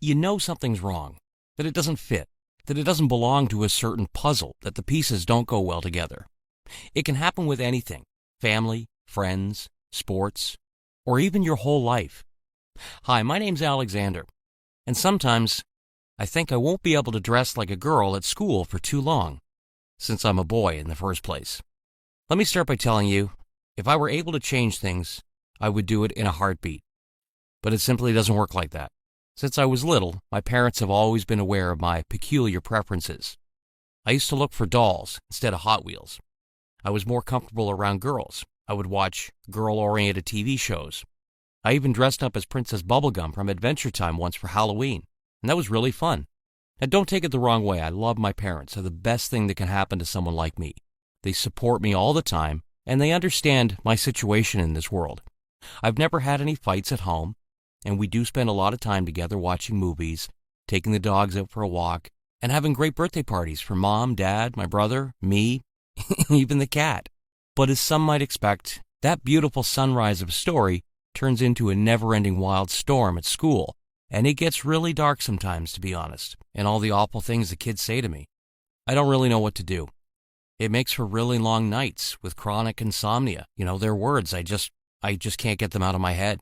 you know something's wrong, that it doesn't fit, that it doesn't belong to a certain puzzle, that the pieces don't go well together. It can happen with anything: family, friends, sports, or even your whole life. Hi, my name's Alexander, and sometimes I think I won't be able to dress like a girl at school for too long, since I'm a boy in the first place. Let me start by telling you, if I were able to change things, I would do it in a heartbeat. But it simply doesn't work like that. Since I was little, my parents have always been aware of my peculiar preferences. I used to look for dolls instead of Hot Wheels. I was more comfortable around girls. I would watch girl-oriented TV shows. I even dressed up as Princess Bubblegum from Adventure Time once for Halloween, and that was really fun. And don't take it the wrong way, I love my parents. They're the best thing that can happen to someone like me. They support me all the time, and they understand my situation in this world. I've never had any fights at home, and we do spend a lot of time together watching movies, taking the dogs out for a walk, and having great birthday parties for Mom, Dad, my brother, me, even the cat. But as some might expect, that beautiful sunrise of a story turns into a never-ending wild storm at school, and it gets really dark sometimes, to be honest, and all the awful things the kids say to me. I don't really know what to do. It makes for really long nights with chronic insomnia. Their words, I just can't get them out of my head.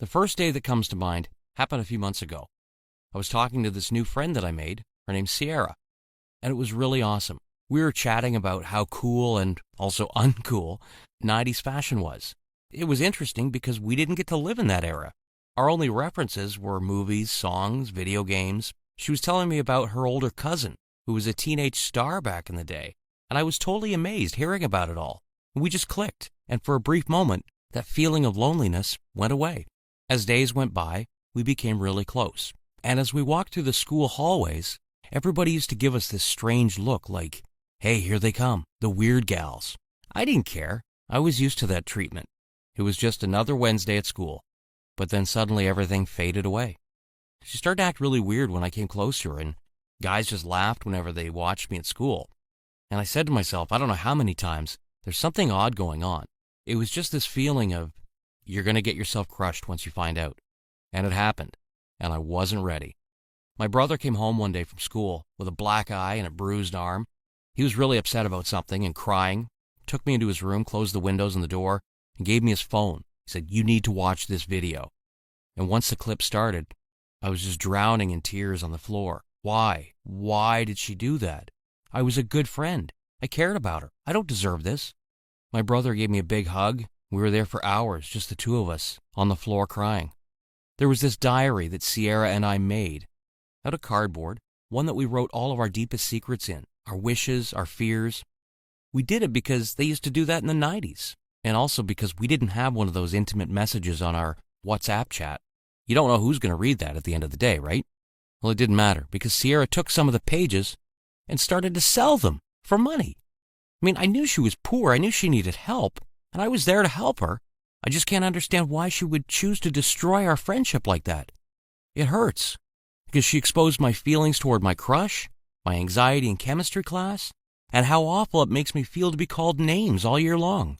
The first day that comes to mind happened a few months ago. I was talking to this new friend that I made. Her name's Sierra, and it was really awesome. We were chatting about how cool and also uncool 90s fashion was. It was interesting because we didn't get to live in that era. Our only references were movies, songs, video games. She was telling me about her older cousin, who was a teenage star back in the day, and I was totally amazed hearing about it all. We just clicked, and for a brief moment, that feeling of loneliness went away. As days went by, we became really close, and as we walked through the school hallways, everybody used to give us this strange look like, "Hey, here they come, the weird gals." I didn't care. I was used to that treatment. It was just another Wednesday at school. But then suddenly everything faded away. She started to act really weird when I came close to her, and guys just laughed whenever they watched me at school. And I said to myself, I don't know how many times, there's something odd going on. It was just this feeling of, you're going to get yourself crushed once you find out. And it happened, and I wasn't ready. My brother came home one day from school with a black eye and a bruised arm. He was really upset about something and crying, took me into his room, closed the windows and the door, and gave me his phone. He said, "You need to watch this video." And once the clip started, I was just drowning in tears on the floor. Why? Why did she do that? I was a good friend. I cared about her. I don't deserve this. My brother gave me a big hug. We were there for hours, just the two of us, on the floor crying. There was this diary that Sierra and I made out of cardboard, one that we wrote all of our deepest secrets in, our wishes, our fears. We did it because they used to do that in the 90s, and also because we didn't have one of those intimate messages on our WhatsApp chat. You don't know who's going to read that at the end of the day, right? Well, it didn't matter, because Sierra took some of the pages and started to sell them for money. I knew she was poor. I knew she needed help, and I was there to help her. I just can't understand why she would choose to destroy our friendship like that. It hurts, because she exposed my feelings toward my crush, my anxiety in chemistry class, and how awful it makes me feel to be called names all year long.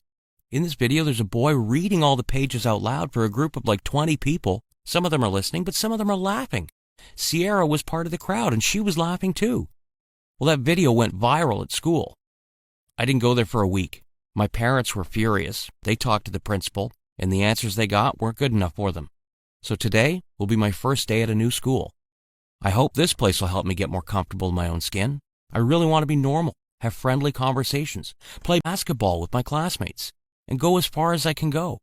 In this video, there's a boy reading all the pages out loud for a group of like 20 people. Some of them are listening, but some of them are laughing. Sierra was part of the crowd, and she was laughing too. Well, that video went viral at school. I didn't go there for a week. My parents were furious. They talked to the principal, and the answers they got weren't good enough for them. So today will be my first day at a new school. I hope this place will help me get more comfortable in my own skin. I really want to be normal, have friendly conversations, play basketball with my classmates, and go as far as I can go.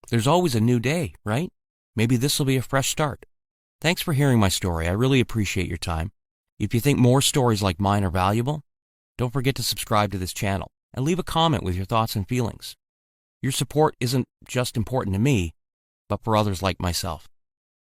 There's always a new day, right? Maybe this will be a fresh start. Thanks for hearing my story. I really appreciate your time. If you think more stories like mine are valuable, don't forget to subscribe to this channel and leave a comment with your thoughts and feelings. Your support isn't just important to me, but for others like myself.